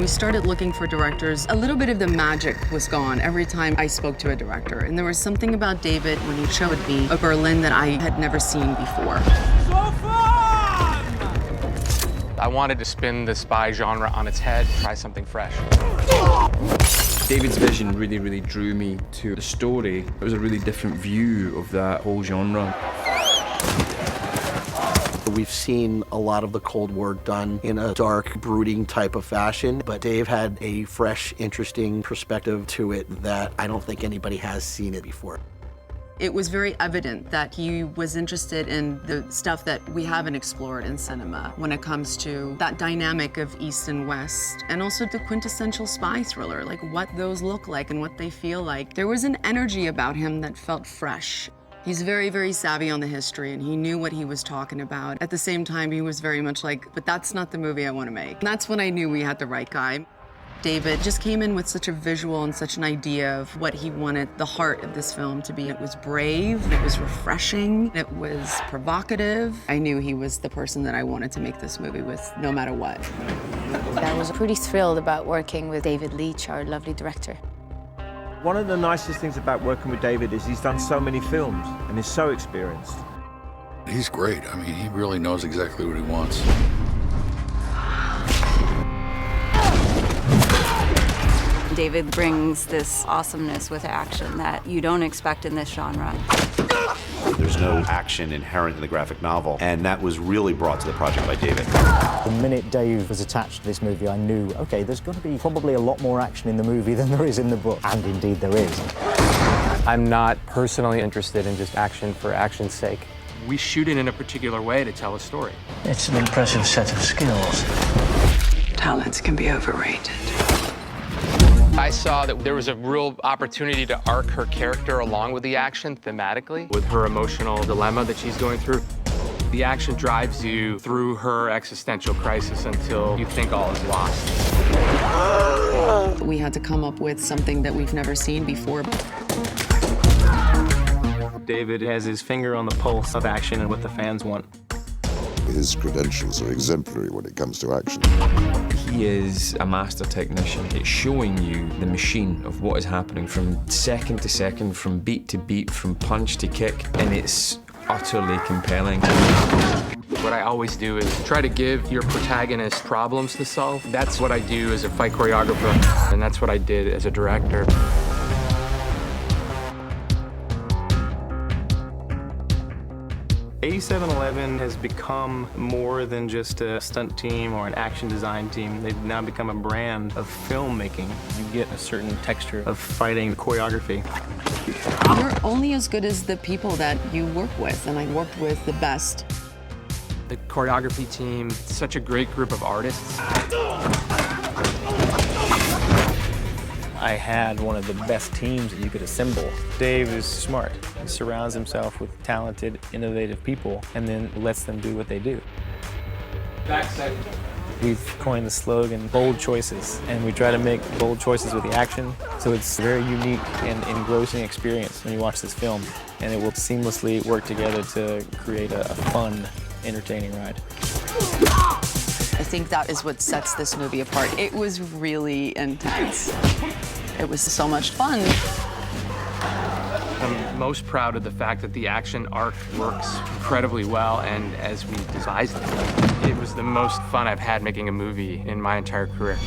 we started looking for directors, a little bit of the magic was gone every time I spoke to a director. And there was something about David when he showed me a Berlin that I had never seen before. So fun! I wanted to spin the spy genre on its head, try something fresh. David's vision really drew me to the story. It was a really different view of that whole genre. We've seen a lot of the Cold War done in a dark, brooding type of fashion, but Dave had a fresh, interesting perspective to it that I don't think anybody has seen it before. It was very evident that he was interested in the stuff that we haven't explored in cinema when it comes to that dynamic of East and West, and also the quintessential spy thriller, like what those look like and what they feel like. There was an energy about him that felt fresh. He's very savvy on the history, and he knew what he was talking about. At the same time, he was very much like, but that's not the movie I want to make. And that's when I knew we had the right guy. David just came in with such a visual and such an idea of what he wanted the heart of this film to be. It was brave, it was refreshing, it was provocative. I knew he was the person that I wanted to make this movie with, no matter what. I was pretty thrilled about working with David Leitch, our lovely director. One of the nicest things about working with David is he's done so many films and is so experienced. He's great. I mean, he really knows exactly what he wants. David brings this awesomeness with action that you don't expect in this genre. There's no action inherent in the graphic novel, and that was really brought to the project by David. The minute Dave was attached to this movie, I knew, okay, there's going to be probably a lot more action in the movie than there is in the book, and indeed there is. I'm not personally interested in just action for action's sake. We shoot it in a particular way to tell a story. It's an impressive set of skills. Talents can be overrated. I saw that there was a real opportunity to arc her character along with the action thematically, with her emotional dilemma that she's going through. The action drives you through her existential crisis until you think all is lost. We had to come up with something that we've never seen before. David has his finger on the pulse of action and what the fans want. His credentials are exemplary when it comes to action. He is a master technician. It's showing you the machine of what is happening from second to second, from beat to beat, from punch to kick, and it's utterly compelling. What I always do is try to give your protagonist problems to solve. That's what I do as a fight choreographer, and that's what I did as a director. A711 has become more than just a stunt team or an action design team. They've now become a brand of filmmaking. You get a certain texture of fighting choreography. You're only as good as the people that you work with, and I worked with the best. The choreography team, such a great group of artists. I had one of the best teams that you could assemble. Dave is smart. He surrounds himself with talented, innovative people and then lets them do what they do. Backside. We've coined the slogan, bold choices, and we try to make bold choices with the action, so it's a very unique and engrossing experience when you watch this film, and it will seamlessly work together to create a fun, entertaining ride. I think that is what sets this movie apart. It was really intense. It was so much fun. I'm most proud of the fact that the action arc works incredibly well, and as we devised it, it was the most fun I've had making a movie in my entire career.